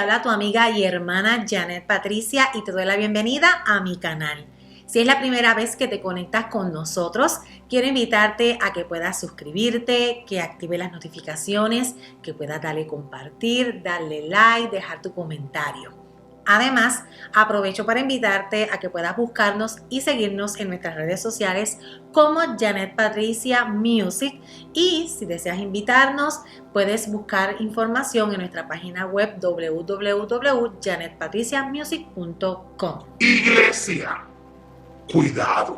habla tu amiga y hermana Janet Patricia y te doy la bienvenida a mi canal. Si es la primera vez que te conectas con nosotros, quiero invitarte a que puedas suscribirte, que active las notificaciones, que puedas darle compartir, darle like, dejar tu comentario. Además, aprovecho para invitarte a que puedas buscarnos y seguirnos en nuestras redes sociales como Janet Patricia Music, y si deseas invitarnos, puedes buscar información en nuestra página web www.janetpatriciamusic.com. Iglesia, cuidado.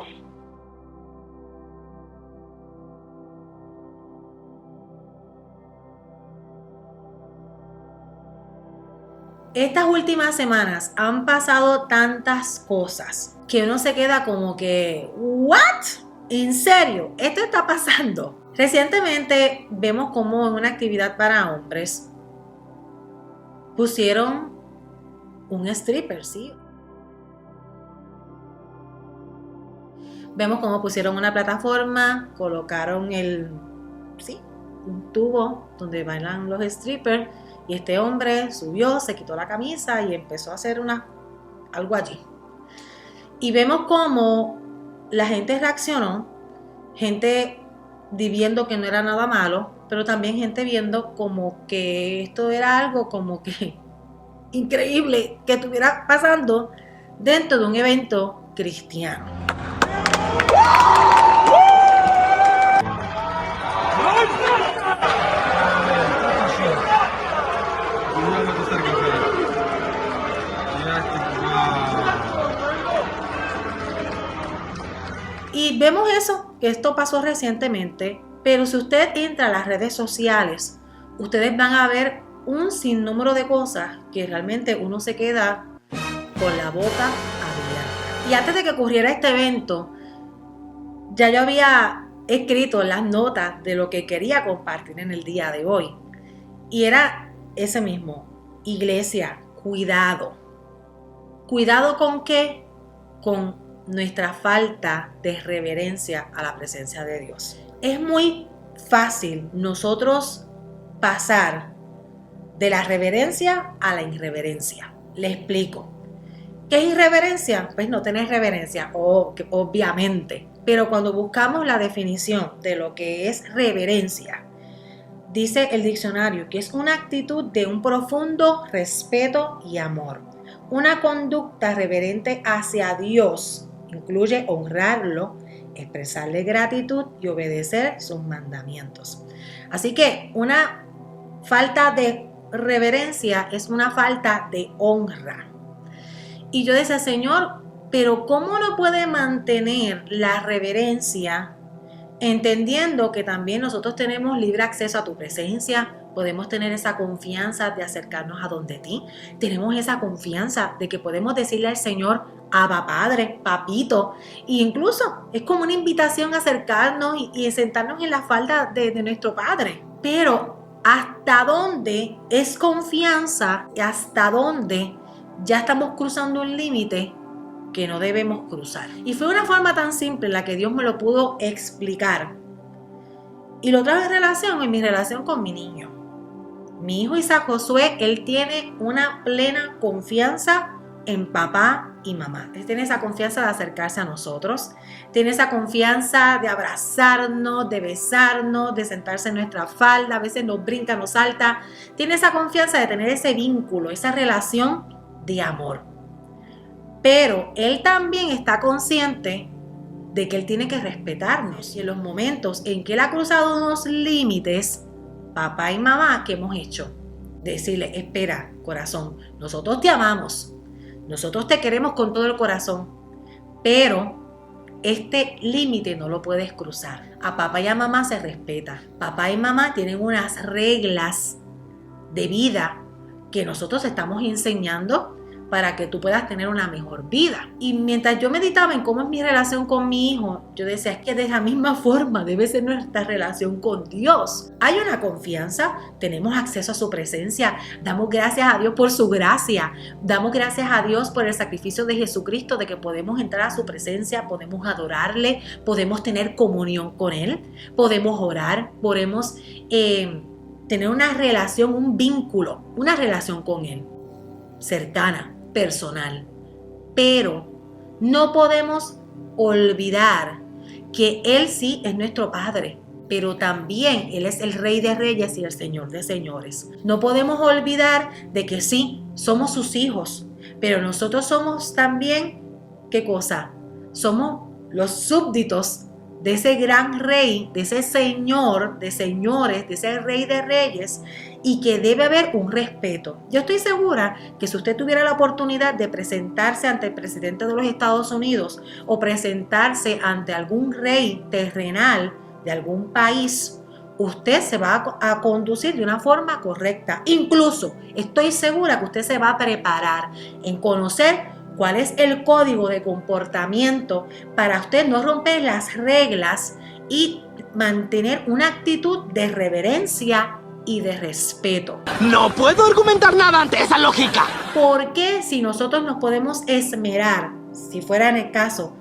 Estas últimas semanas han pasado tantas cosas que uno se queda como que, ¿what? ¿En serio? ¿Esto está pasando? Recientemente vemos como en una actividad para hombres pusieron un stripper, ¿sí? Vemos cómo pusieron una plataforma, colocaron un tubo donde bailan los strippers. Y este hombre subió, se quitó la camisa y empezó a hacer algo allí. Y vemos cómo la gente reaccionó, gente viendo que no era nada malo, pero también gente viendo como que esto era algo como que increíble que estuviera pasando dentro de un evento cristiano. Y vemos que esto pasó recientemente, pero si usted entra a las redes sociales, ustedes van a ver un sinnúmero de cosas que realmente uno se queda con la boca abierta. Y antes de que ocurriera este evento, ya yo había escrito las notas de lo que quería compartir en el día de hoy. Y era ese mismo: iglesia, cuidado. ¿Cuidado con qué? Con nuestra falta de reverencia a la presencia de Dios. Es muy fácil nosotros pasar de la reverencia a la irreverencia. Le explico. ¿Qué es irreverencia? Pues no tener reverencia, obviamente. Pero cuando buscamos la definición de lo que es reverencia, dice el diccionario que es una actitud de un profundo respeto y amor. Una conducta reverente hacia Dios incluye honrarlo, expresarle gratitud y obedecer sus mandamientos. Así que una falta de reverencia es una falta de honra. Y yo decía, Señor, pero ¿cómo no puede mantener la reverencia entendiendo que también nosotros tenemos libre acceso a tu presencia? Podemos tener esa confianza de acercarnos a donde ti. Tenemos esa confianza de que podemos decirle al Señor, Abba Padre, Papito. E incluso es como una invitación a acercarnos y sentarnos en la falda de nuestro Padre. Pero ¿hasta dónde es confianza y hasta dónde ya estamos cruzando un límite que no debemos cruzar? Y fue una forma tan simple en la que Dios me lo pudo explicar. Y lo trajo en relación en mi relación con mi niño. Mi hijo Isaac Josué, él tiene una plena confianza en papá y mamá. Él tiene esa confianza de acercarse a nosotros, tiene esa confianza de abrazarnos, de besarnos, de sentarse en nuestra falda, a veces nos brinca, nos salta. Tiene esa confianza de tener ese vínculo, esa relación de amor. Pero él también está consciente de que él tiene que respetarnos. Y en los momentos en que él ha cruzado unos límites, papá y mamá, ¿qué hemos hecho? Decirle, espera, corazón, nosotros te amamos, nosotros te queremos con todo el corazón, pero este límite no lo puedes cruzar. A papá y a mamá se respeta. Papá y mamá tienen unas reglas de vida que nosotros estamos enseñando para que tú puedas tener una mejor vida. Y mientras yo meditaba en cómo es mi relación con mi hijo, yo decía, es que de la misma forma debe ser nuestra relación con Dios. Hay una confianza, tenemos acceso a su presencia, damos gracias a Dios por su gracia, damos gracias a Dios por el sacrificio de Jesucristo, de que podemos entrar a su presencia, podemos adorarle, podemos tener comunión con Él, podemos orar, podemos tener una relación, un vínculo, una relación con Él. cercana, personal. Pero no podemos olvidar que Él sí es nuestro Padre, pero también Él es el Rey de Reyes y el Señor de Señores. No podemos olvidar de que sí, somos sus hijos, pero nosotros somos también, ¿qué cosa? Somos los súbditos de ese gran Rey, de ese Señor de señores, de ese Rey de Reyes, y que debe haber un respeto. Yo estoy segura que si usted tuviera la oportunidad de presentarse ante el presidente de los Estados Unidos o presentarse ante algún rey terrenal de algún país, usted se va a conducir de una forma correcta. Incluso estoy segura que usted se va a preparar en conocer cuál es el código de comportamiento para usted no romper las reglas y mantener una actitud de reverencia y de respeto. No puedo argumentar nada ante esa lógica. Porque si nosotros nos podemos esmerar, si fuera en el caso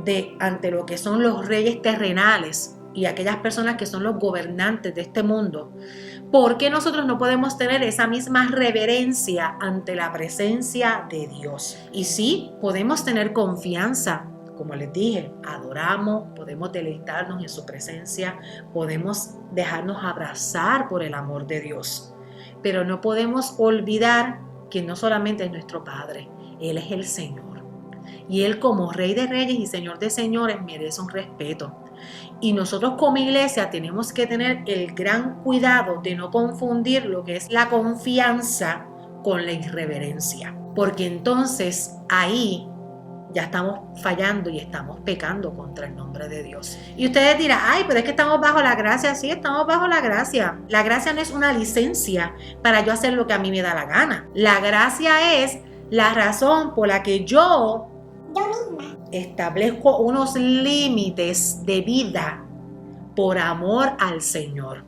de ante lo que son los reyes terrenales y aquellas personas que son los gobernantes de este mundo, ¿por qué nosotros no podemos tener esa misma reverencia ante la presencia de Dios? Y sí, podemos tener confianza. Como les dije, adoramos, podemos deleitarnos en su presencia, podemos dejarnos abrazar por el amor de Dios. Pero no podemos olvidar que no solamente es nuestro Padre, Él es el Señor. Y Él como Rey de Reyes y Señor de Señores merece un respeto. Y nosotros como iglesia tenemos que tener el gran cuidado de no confundir lo que es la confianza con la irreverencia. Porque entonces ahí ya estamos fallando y estamos pecando contra el nombre de Dios. Y ustedes dirán, ay, pero es que estamos bajo la gracia. Sí, estamos bajo la gracia. La gracia no es una licencia para yo hacer lo que a mí me da la gana. La gracia es la razón por la que yo misma establezco unos límites de vida por amor al Señor.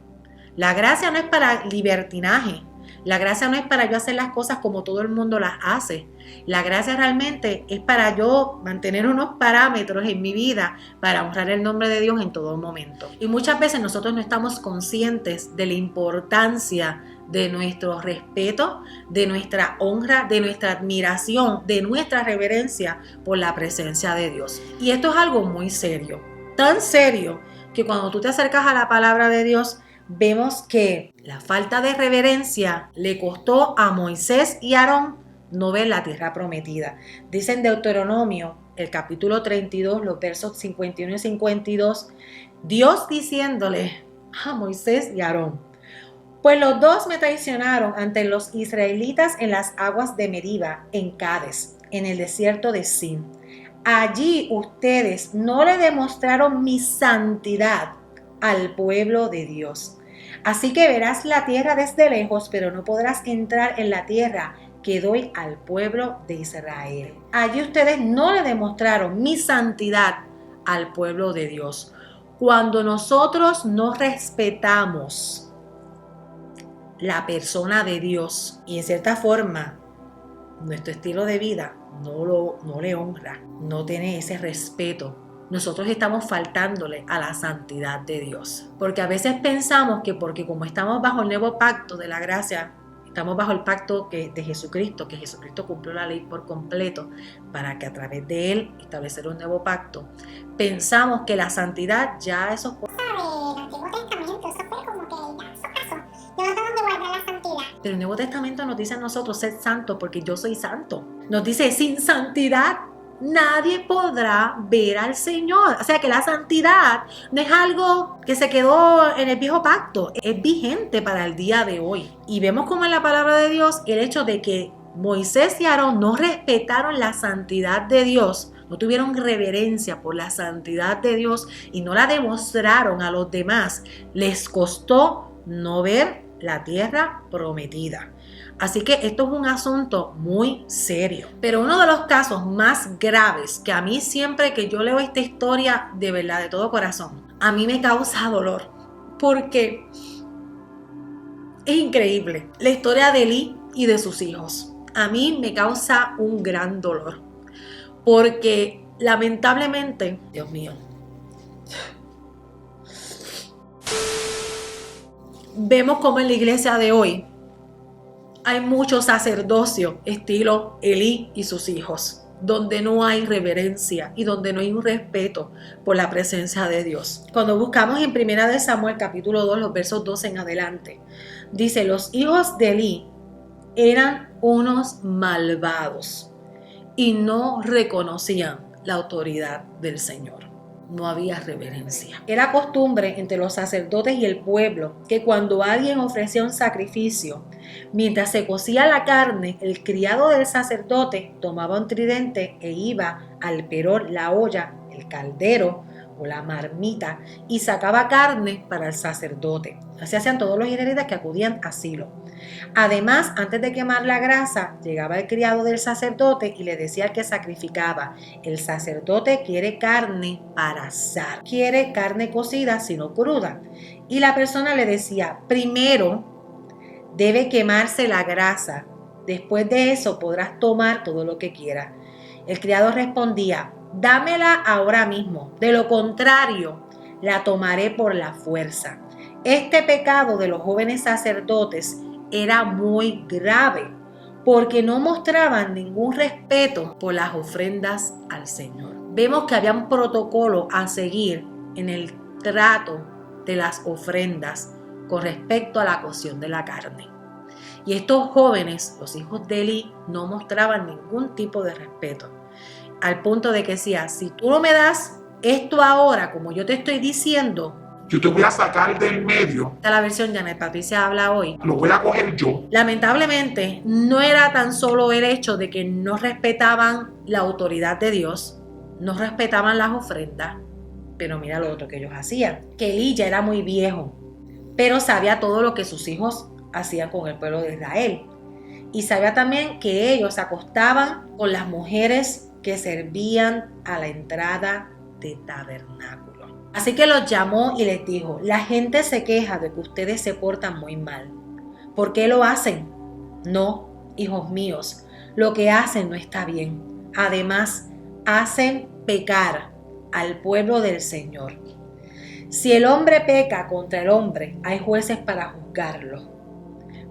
La gracia no es para libertinaje. La gracia no es para yo hacer las cosas como todo el mundo las hace. La gracia realmente es para yo mantener unos parámetros en mi vida para honrar el nombre de Dios en todo momento. Y muchas veces nosotros no estamos conscientes de la importancia de nuestro respeto, de nuestra honra, de nuestra admiración, de nuestra reverencia por la presencia de Dios. Y esto es algo muy serio, tan serio que cuando tú te acercas a la palabra de Dios, vemos que la falta de reverencia le costó a Moisés y Aarón no ver la tierra prometida. Dice en Deuteronomio, el capítulo 32, los versos 51 y 52, Dios diciéndole a Moisés y Aarón, pues los dos me traicionaron ante los israelitas en las aguas de Meriba, en Cades, en el desierto de Sin. Allí ustedes no le demostraron mi santidad al pueblo de Dios. Así que verás la tierra desde lejos, pero no podrás entrar en la tierra que doy al pueblo de Israel. Allí ustedes no le demostraron mi santidad al pueblo de Dios. Cuando nosotros no respetamos la persona de Dios y en cierta forma nuestro estilo de vida no le honra, no tiene ese respeto, nosotros estamos faltándole a la santidad de Dios. Porque a veces pensamos que porque como estamos bajo el nuevo pacto de la gracia, estamos bajo el pacto de Jesucristo, que Jesucristo cumplió la ley por completo para que a través de Él establecer un nuevo pacto. Pensamos que la santidad ya eso fue. El Antiguo Testamento, eso fue como que ya, eso pasó. Yo no tengo que guardar la santidad. Pero el Nuevo Testamento nos dice a nosotros ser santos porque yo soy santo. Nos dice sin santidad nadie podrá ver al Señor. O sea que la santidad no es algo que se quedó en el viejo pacto, es vigente para el día de hoy. Y vemos como en la palabra de Dios el hecho de que Moisés y Aarón no respetaron la santidad de Dios, no tuvieron reverencia por la santidad de Dios y no la demostraron a los demás. Les costó no ver la tierra prometida. Así que esto es un asunto muy serio. Pero uno de los casos más graves que a mí siempre que yo leo esta historia, de verdad, de todo corazón, a mí me causa dolor. Porque es increíble. La historia de Elí y de sus hijos. A mí me causa un gran dolor. Porque lamentablemente, Dios mío, vemos como en la iglesia de hoy Hay mucho sacerdocio estilo Elí y sus hijos, donde no hay reverencia y donde no hay un respeto por la presencia de Dios. Cuando buscamos en 1 Samuel capítulo 2, los versos 12 en adelante, dice: los hijos de Elí eran unos malvados y no reconocían la autoridad del Señor. No había reverencia. Era costumbre entre los sacerdotes y el pueblo que cuando alguien ofrecía un sacrificio, mientras se cocía la carne, el criado del sacerdote tomaba un tridente e iba al perol, la olla, el caldero o la marmita y sacaba carne para el sacerdote. Así hacían todos los israelitas que acudían a Silo. Además, antes de quemar la grasa, llegaba el criado del sacerdote y le decía al que sacrificaba: el sacerdote quiere carne para asar, quiere carne cocida, sino cruda. Y la persona le decía: primero debe quemarse la grasa, después de eso podrás tomar todo lo que quieras. El criado respondía: dámela ahora mismo, de lo contrario la tomaré por la fuerza. Este pecado de los jóvenes sacerdotes era muy grave porque no mostraban ningún respeto por las ofrendas al Señor. Vemos que había un protocolo a seguir en el trato de las ofrendas con respecto a la cocción de la carne. Y estos jóvenes, los hijos de Elí, no mostraban ningún tipo de respeto, al punto de que decía: si tú no me das esto ahora como yo te estoy diciendo, Yo te voy a sacar del medio. esta es la versión Janet Patricia habla hoy. Lo voy a coger yo. Lamentablemente, no era tan solo el hecho de que no respetaban la autoridad de Dios, no respetaban las ofrendas, pero mira lo otro que ellos hacían. Que Elí ya era muy viejo, pero sabía todo lo que sus hijos hacían con el pueblo de Israel. Y sabía también que ellos se acostaban con las mujeres que servían a la entrada de tabernáculo. Así que los llamó y les dijo: la gente se queja de que ustedes se portan muy mal. ¿Por qué lo hacen? No, hijos míos, lo que hacen no está bien. Además, hacen pecar al pueblo del Señor. Si el hombre peca contra el hombre, hay jueces para juzgarlo.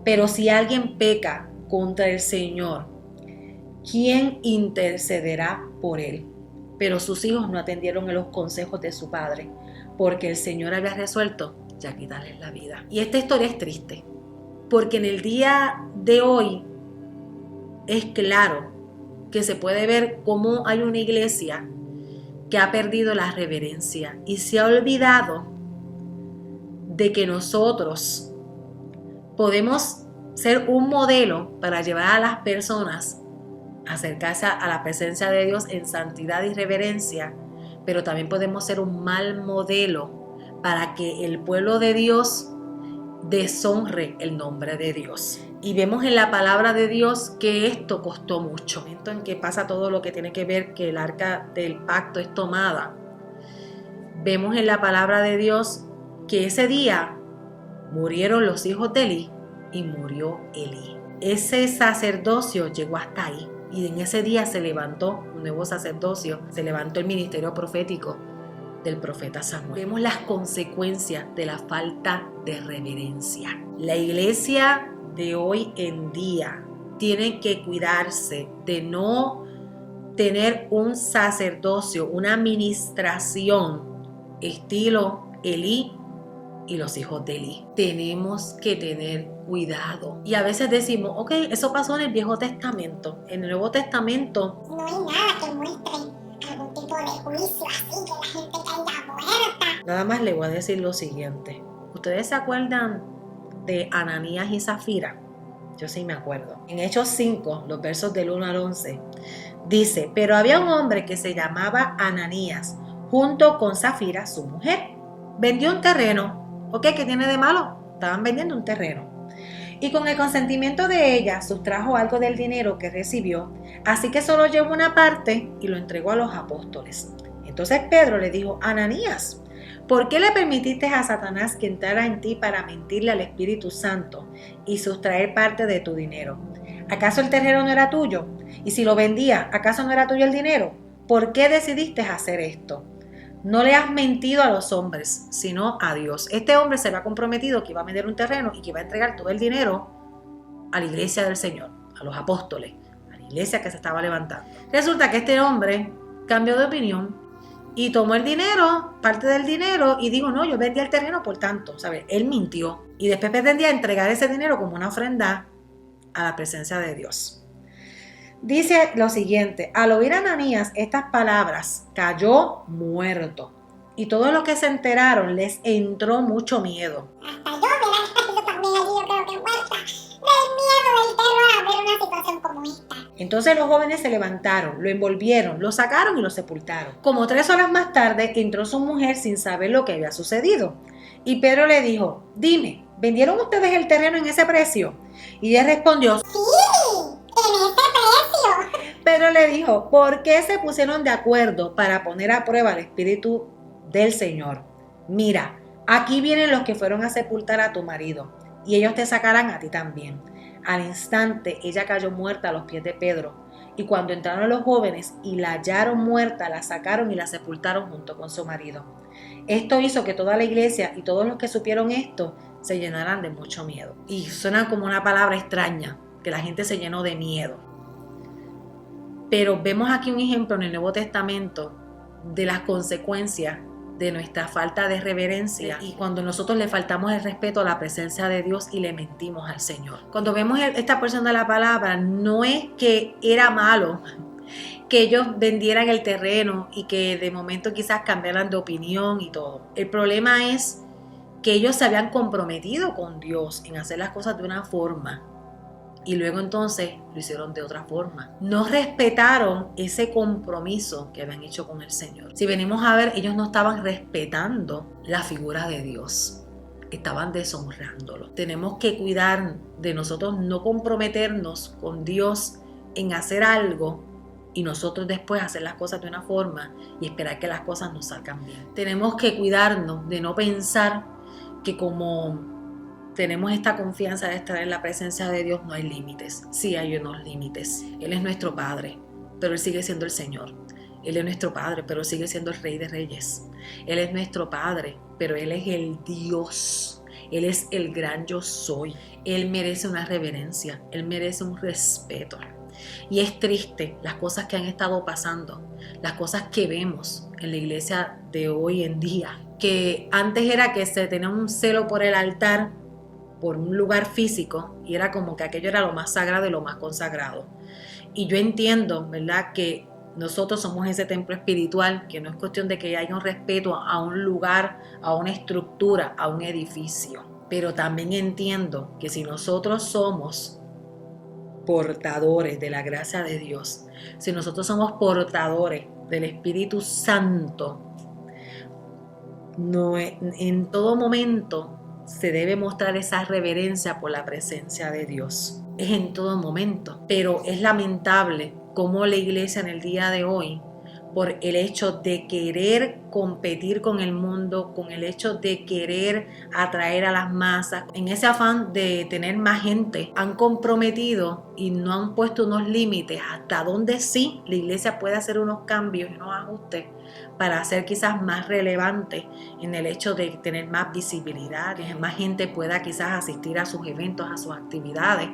Pero si alguien peca contra el Señor, ¿quién intercederá por él? Pero sus hijos no atendieron a los consejos de su padre, porque el Señor había resuelto ya quitarles la vida. Y esta historia es triste, porque en el día de hoy es claro que se puede ver cómo hay una iglesia que ha perdido la reverencia y se ha olvidado de que nosotros podemos ser un modelo para llevar a las personas a acercarse a la presencia de Dios en santidad y reverencia, pero también podemos ser un mal modelo para que el pueblo de Dios deshonre el nombre de Dios. Y vemos en la palabra de Dios que esto costó mucho. En el momento en que pasa todo lo que tiene que ver que el arca del pacto es tomada, vemos en la palabra de Dios que ese día murieron los hijos de Elí y murió Elí. Ese sacerdocio llegó hasta ahí. Y en ese día se levantó un nuevo sacerdocio, se levantó el ministerio profético del profeta Samuel. Vemos las consecuencias de la falta de reverencia. La iglesia de hoy en día tiene que cuidarse de no tener un sacerdocio, una administración estilo Elí y los hijos de Elí. Tenemos que tener cuidado. Y a veces decimos: ok, eso pasó en el Viejo Testamento. En el Nuevo Testamento No hay nada que muestre algún tipo de juicio así, que la gente caiga muerta. nada más le voy a decir lo siguiente. ¿Ustedes se acuerdan de Ananías y Zafira? Yo sí me acuerdo. En Hechos 5, los versos del 1 al 11, dice: pero había un hombre que se llamaba Ananías, junto con Zafira, su mujer. Vendió un terreno. ¿Ok? ¿Qué tiene de malo? Estaban vendiendo un terreno. Y con el consentimiento de ella, sustrajo algo del dinero que recibió, así que solo llevó una parte y lo entregó a los apóstoles. Entonces Pedro le dijo: Ananías, ¿por qué le permitiste a Satanás que entrara en ti para mentirle al Espíritu Santo y sustraer parte de tu dinero? ¿Acaso el terreno no era tuyo? Y si lo vendía, ¿acaso no era tuyo el dinero? ¿Por qué decidiste hacer esto? No le has mentido a los hombres, sino a Dios. Este hombre se había comprometido que iba a vender un terreno y que iba a entregar todo el dinero a la iglesia del Señor, a los apóstoles, a la iglesia que se estaba levantando. Resulta que este hombre cambió de opinión y tomó el dinero, parte del dinero, y dijo, no, yo vendí el terreno por tanto, ¿sabes? Él mintió y después pretendía entregar ese dinero como una ofrenda a la presencia de Dios. Dice lo siguiente: al oír Ananías estas palabras, cayó muerto. Y todos los que se enteraron les entró mucho miedo. Hasta yo hubiera caído también allí, yo creo que muerta, del miedo, del terror a ver una situación como esta. Entonces los jóvenes se levantaron, lo envolvieron, lo sacaron y lo sepultaron. Como 3 horas más tarde entró su mujer sin saber lo que había sucedido. Y Pedro le dijo, dime, ¿vendieron ustedes el terreno en ese precio? Y ella respondió, Sí, en ese precio. Pedro le dijo, ¿por qué se pusieron de acuerdo para poner a prueba el Espíritu del Señor? Mira, aquí vienen los que fueron a sepultar a tu marido, y ellos te sacarán a ti también. Al instante ella cayó muerta a los pies de Pedro, y cuando entraron los jóvenes y la hallaron muerta, la sacaron y la sepultaron junto con su marido. Esto hizo que toda la iglesia y todos los que supieron esto se llenaran de mucho miedo. Y suena como una palabra extraña, que la gente se llenó de miedo. Pero vemos aquí un ejemplo en el Nuevo Testamento de las consecuencias de nuestra falta de reverencia y cuando nosotros le faltamos el respeto a la presencia de Dios y le mentimos al Señor. Cuando vemos esta porción de la palabra, no es que era malo que ellos vendieran el terreno y que de momento quizás cambiaran de opinión y todo. El problema es que ellos se habían comprometido con Dios en hacer las cosas de una forma y luego entonces lo hicieron de otra forma. No respetaron ese compromiso que habían hecho con el Señor. Si venimos a ver, ellos no estaban respetando la figura de Dios, estaban deshonrándolo. Tenemos que cuidar de nosotros no comprometernos con Dios en hacer algo y nosotros después hacer las cosas de una forma y esperar que las cosas nos salgan bien. Tenemos que cuidarnos de no pensar que como tenemos esta confianza de estar en la presencia de Dios, no hay límites. Sí hay unos límites. Él es nuestro Padre, pero Él sigue siendo el Señor. Él es nuestro Padre, pero sigue siendo el Rey de Reyes. Él es nuestro Padre, pero Él es el Dios. Él es el gran yo soy. Él merece una reverencia. Él merece un respeto. Y es triste las cosas que han estado pasando, las cosas que vemos en la iglesia de hoy en día, que antes era que se tenía un celo por el altar, por un lugar físico, y era como que aquello era lo más sagrado y lo más consagrado. Y yo entiendo, ¿verdad?, que nosotros somos ese templo espiritual, que no es cuestión de que haya un respeto a un lugar, a una estructura, a un edificio. Pero también entiendo que si nosotros somos portadores de la gracia de Dios, si nosotros somos portadores del Espíritu Santo, no, en todo momento se debe mostrar esa reverencia por la presencia de Dios. Es en todo momento, pero es lamentable cómo la iglesia en el día de hoy, por el hecho de querer competir con el mundo, con el hecho de querer atraer a las masas, en ese afán de tener más gente, han comprometido y no han puesto unos límites hasta donde sí la iglesia puede hacer unos cambios y unos ajustes para ser quizás más relevante en el hecho de tener más visibilidad, que más gente pueda quizás asistir a sus eventos, a sus actividades.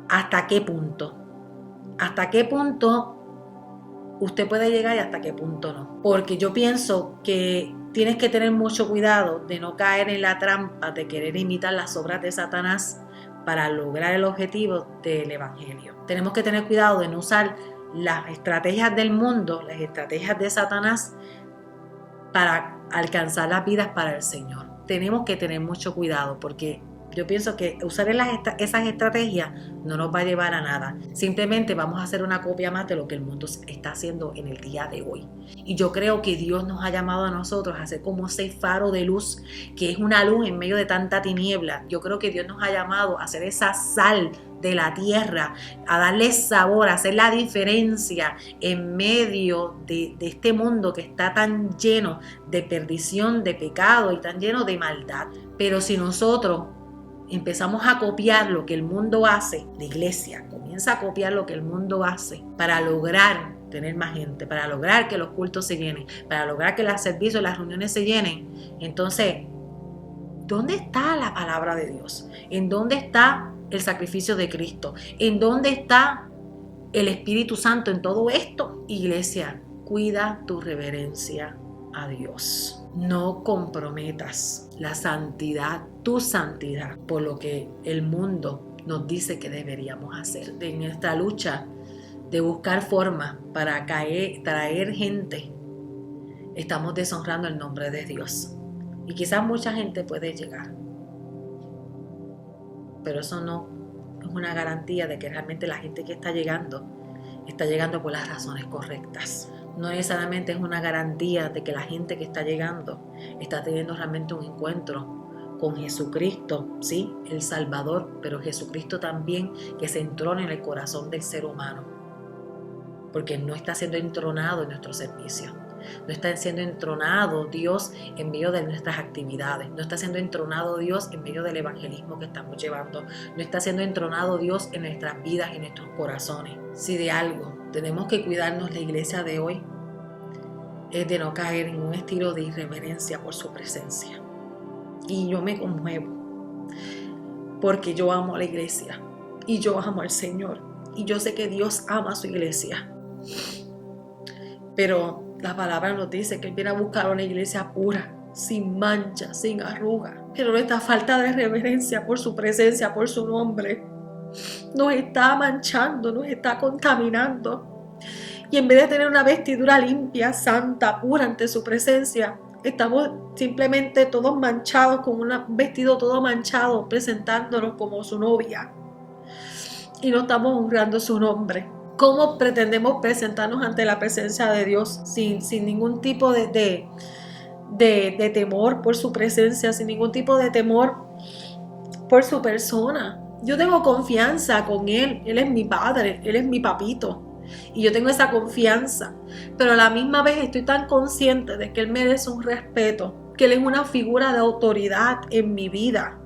¿Hasta qué punto? ¿Hasta qué punto usted puede llegar y hasta qué punto no? Porque yo pienso que tienes que tener mucho cuidado de no caer en la trampa de querer imitar las obras de Satanás para lograr el objetivo del evangelio. Tenemos que tener cuidado de no usar las estrategias del mundo, las estrategias de Satanás para alcanzar las vidas para el Señor. Tenemos que tener mucho cuidado porque yo pienso que usar esas estrategias no nos va a llevar a nada. Simplemente vamos a hacer una copia más de lo que el mundo está haciendo en el día de hoy. Y yo creo que Dios nos ha llamado a nosotros a ser como ese faro de luz, que es una luz en medio de tanta tiniebla. Yo creo que Dios nos ha llamado a ser esa sal de la tierra, a darle sabor, a hacer la diferencia en medio de este mundo que está tan lleno de perdición, de pecado y tan lleno de maldad. Pero si nosotros empezamos a copiar lo que el mundo hace, la iglesia comienza a copiar lo que el mundo hace para lograr tener más gente, para lograr que los cultos se llenen, para lograr que los servicios, las reuniones se llenen, entonces, ¿dónde está la palabra de Dios? ¿En dónde está el sacrificio de Cristo? ¿En dónde está el Espíritu Santo en todo esto? Iglesia, cuida tu reverencia a Dios. No comprometas la santidad, tu santidad, por lo que el mundo nos dice que deberíamos hacer. En nuestra lucha de buscar formas para traer gente, estamos deshonrando el nombre de Dios. Y quizás mucha gente puede llegar, pero eso no es una garantía de que realmente la gente que está llegando por las razones correctas. No necesariamente es una garantía de que la gente que está llegando está teniendo realmente un encuentro con Jesucristo, sí, el Salvador, pero Jesucristo también que se entrona en el corazón del ser humano, porque no está siendo entronado en nuestro servicio. No está siendo entronado Dios en medio de nuestras actividades. No está siendo entronado Dios en medio del evangelismo que estamos llevando. No está siendo entronado Dios en nuestras vidas y en nuestros corazones. Si de algo tenemos que cuidarnos la iglesia de hoy, es de no caer en un estilo de irreverencia por su presencia. Y yo me conmuevo porque yo amo a la iglesia y yo amo al Señor. Y yo sé que Dios ama a su iglesia. Pero la palabra nos dice que Él viene a buscar una iglesia pura, sin mancha, sin arruga. Pero nuestra falta de reverencia por su presencia, por su nombre, nos está manchando, nos está contaminando. Y en vez de tener una vestidura limpia, santa, pura ante su presencia, estamos simplemente todos manchados, con un vestido todo manchado, presentándonos como su novia. Y no estamos honrando su nombre. ¿Cómo pretendemos presentarnos ante la presencia de Dios sin ningún tipo de temor por su presencia, sin ningún tipo de temor por su persona? Yo tengo confianza con Él. Él es mi padre, Él es mi papito. Y yo tengo esa confianza. Pero a la misma vez estoy tan consciente de que Él merece un respeto, que Él es una figura de autoridad en mi vida.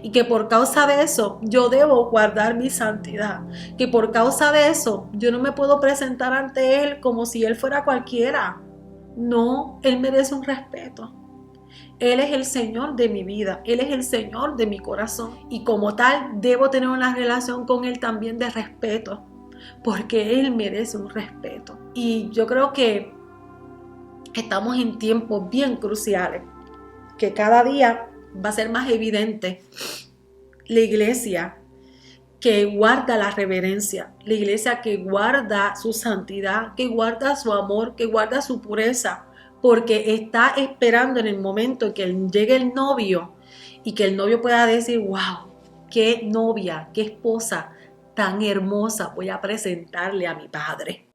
Y que por causa de eso yo debo guardar mi santidad, que por causa de eso yo no me puedo presentar ante Él como si Él fuera cualquiera. No, Él merece un respeto. Él es el Señor de mi vida, Él es el Señor de mi corazón, y como tal debo tener una relación con Él también de respeto, porque Él merece un respeto. Y yo creo que estamos en tiempos bien cruciales, que cada día va a ser más evidente la iglesia que guarda la reverencia, la iglesia que guarda su santidad, que guarda su amor, que guarda su pureza, porque está esperando en el momento que llegue el novio y que el novio pueda decir, wow, qué novia, qué esposa tan hermosa voy a presentarle a mi padre.